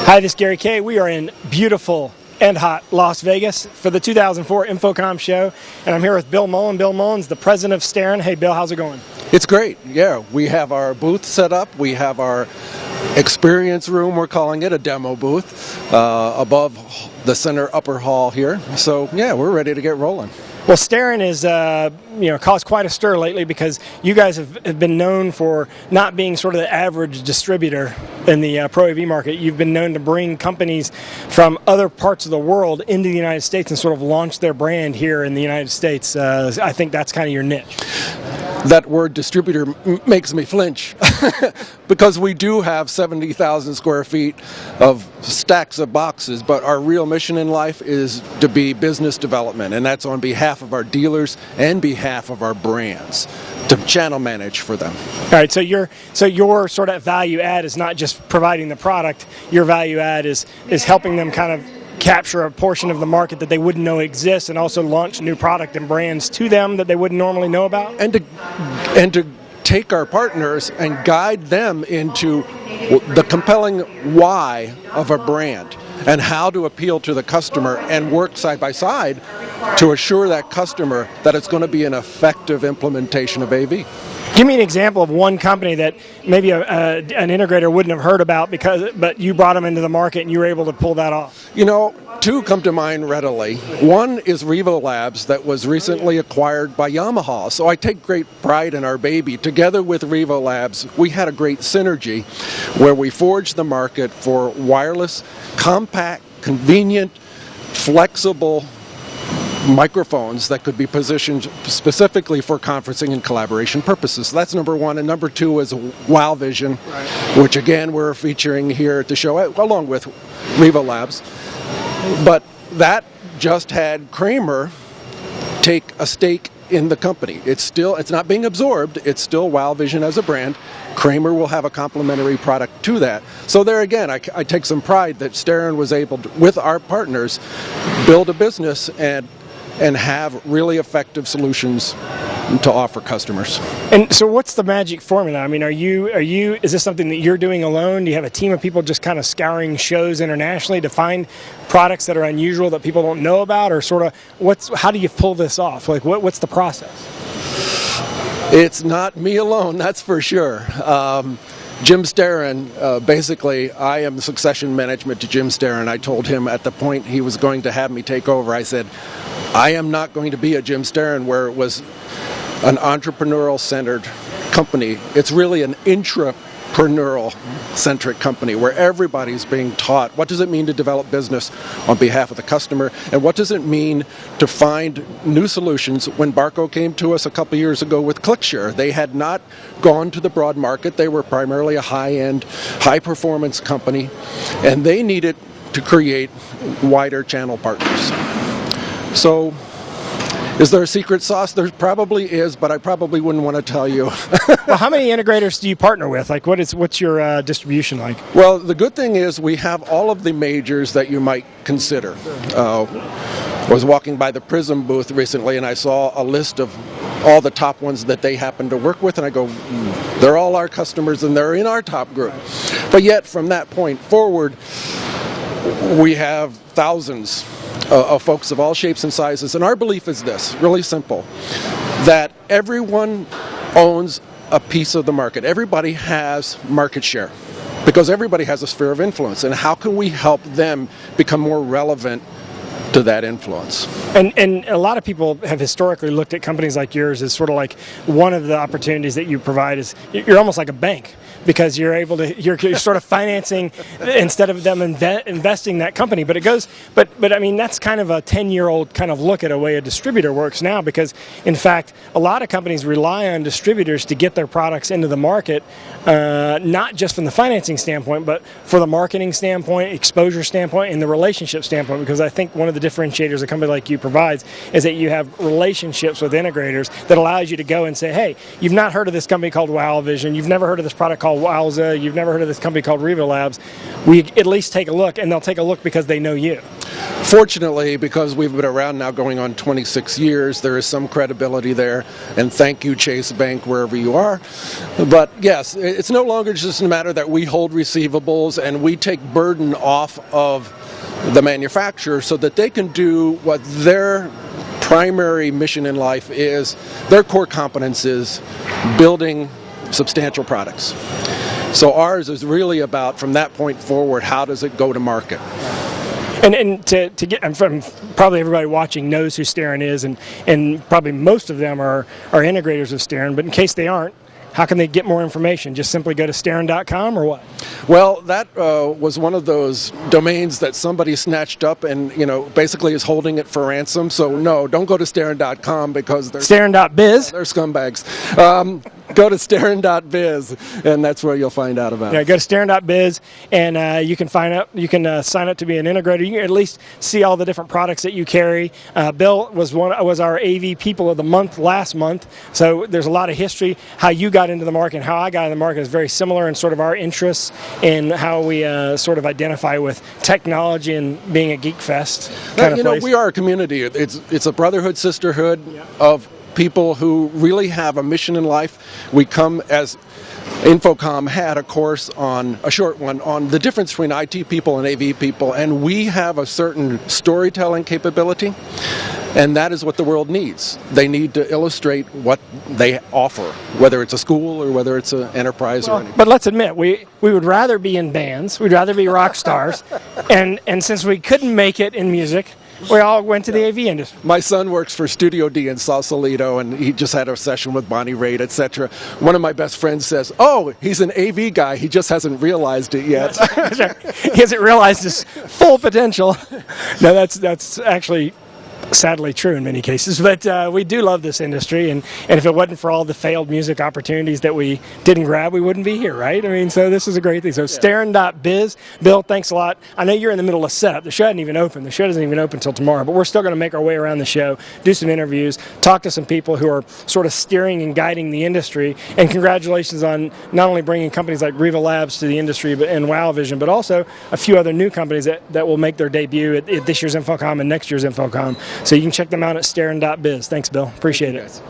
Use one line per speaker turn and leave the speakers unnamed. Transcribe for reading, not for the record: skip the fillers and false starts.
Hi, this is Gary Kayye. We are in beautiful and hot Las Vegas for the 2004 InfoComm show, and I'm here with Bill Mullin. Bill Mullin's the president of Starin. Hey, Bill, how's it going?
It's great. Yeah, we have our booth set up. We have our experience room, we're calling it, a demo booth, above the center upper hall here. So, yeah, we're ready to get rolling.
Well, Starin is, caused quite a stir lately because you guys have been known for not being sort of the average distributor in the Pro AV market. You've been known to bring companies from other parts of the world into the United States and sort of launch their brand here in the United States. I think that's kind of your niche.
That word distributor makes me flinch because we do have 70,000 square feet of stacks of boxes, but our real mission in life is to be business development, and that's on behalf of our dealers and behalf of our brands, to channel manage for them.
All right, so your sort of value add is not just providing the product. Your value add is helping them kind of capture a portion of the market that they wouldn't know exists, and also launch new product and brands to them that they wouldn't normally know about.
And to take our partners and guide them into the compelling why of a brand and how to appeal to the customer, and work side by side to assure that customer that it's going to be an effective implementation of AV.
Give me an example of one company that maybe an integrator wouldn't have heard about, but you brought them into the market and you were able to pull that off.
You know, two come to mind readily. One is Riva Labs, that was recently acquired by Yamaha. So I take great pride in our baby. Together with Riva Labs, we had a great synergy where we forged the market for wireless, compact, convenient, flexible microphones that could be positioned specifically for conferencing and collaboration purposes. So that's number one. And number two is Wow Vision, which again we're featuring here at the show along with Riva Labs. But that just had Kramer take a stake in the company. It's not being absorbed. It's still Wow Vision as a brand. Kramer will have a complementary product to that. So there again, I take some pride that Starin was able to, with our partners, build a business and have really effective solutions to offer customers.
And so what's the magic formula? I mean, is this something that you're doing alone? Do you have a team of people just kind of scouring shows internationally to find products that are unusual that people don't know about, or sort of how do you pull this off? Like what's the process?
It's not me alone, that's for sure. Jim Starin, basically, I am succession management to Jim Starin. I told him at the point he was going to have me take over, I said, I am not going to be a Jim Starin where it was an entrepreneurial-centered company. It's really an intrapreneurial-centric company where everybody's being taught what does it mean to develop business on behalf of the customer, and what does it mean to find new solutions. When Barco came to us a couple years ago with ClickShare, they had not gone to the broad market. They were primarily a high-end, high-performance company, and they needed to create wider channel partners. So, is there a secret sauce? There probably is, but I probably wouldn't want to tell you.
Well, how many integrators do you partner with? Like, what's your distribution like?
Well, the good thing is we have all of the majors that you might consider. I was walking by the Prism booth recently, and I saw a list of all the top ones that they happen to work with, and I go, they're all our customers, and they're in our top group. But yet, from that point forward, we have thousands of folks of all shapes and sizes, and our belief is this, really simple, that everyone owns a piece of the market. Everybody has market share because everybody has a sphere of influence, and how can we help them become more relevant to that influence?
And a lot of people have historically looked at companies like yours as sort of like one of the opportunities that you provide is you're almost like a bank, because you're sort of financing instead of them investing that company. But I mean, that's kind of a 10-year-old kind of look at a way a distributor works now, because in fact a lot of companies rely on distributors to get their products into the market, not just from the financing standpoint, but for the marketing standpoint, exposure standpoint, and the relationship standpoint. Because I think one of the differentiators a company like you provides is that you have relationships with integrators that allows you to go and say, hey, you've not heard of this company called Wow Vision, you've never heard of this product called Wowza, you've never heard of this company called Riva Labs. We at least take a look, and they'll take a look because they know you.
Fortunately, because we've been around now going on 26 years, there is some credibility there, and thank you, Chase Bank, wherever you are. But yes, it's no longer just a matter that we hold receivables and we take burden off of the manufacturer so that they can do what their primary mission in life is. Their core competence is building substantial products. So ours is really about, from that point forward, how does it go to market?
And to get, and from probably everybody watching knows who Starin is, and probably most of them are integrators of Starin, but in case they aren't, how can they get more information? Just simply go to Starin.com or what?
Well, that was one of those domains that somebody snatched up and, basically is holding it for ransom. So no, don't go to Starin.com because they're
Starin.biz?
They're scumbags. Go to Starin.biz, and that's where you'll find out about it.
Yeah, go to Starin.biz, and you can find out. You can sign up to be an integrator. You can at least see all the different products that you carry. Bill was our AV People of the Month last month, so there's a lot of history. How you got into the market and how I got into the market is very similar in sort of our interests in how we sort of identify with technology and being a geek fest kind of place.
We are a community. It's a brotherhood, sisterhood of people who really have a mission in life. We come, as InfoComm had a course on, a short one, on the difference between IT people and AV people, and we have a certain storytelling capability, and that is what the world needs. They need to illustrate what they offer, whether it's a school or whether it's an enterprise or anything.
But let's admit, we would rather be in bands, we'd rather be rock stars, and since we couldn't make it in music, we all went to the AV industry.
My son works for Studio D in Sausalito, and he just had a session with Bonnie Raitt, etc. One of my best friends says, "Oh, he's an AV guy. He just hasn't realized it yet."
He hasn't realized his full potential. No, that's actually sadly true in many cases, but we do love this industry, and if it wasn't for all the failed music opportunities that we didn't grab, we wouldn't be here, right? I mean, so this is a great thing. So Starin.biz. Bill, thanks a lot. I know you're in the middle of setup. The show hadn't even opened. The show doesn't even open until tomorrow, but we're still going to make our way around the show, do some interviews, talk to some people who are sort of steering and guiding the industry, and congratulations on not only bringing companies like Riva Labs to the industry and Wow Vision, but also a few other new companies that will make their debut at this year's InfoComm and next year's InfoComm. So you can check them out at Starin.biz. Thanks, Bill. Appreciate it.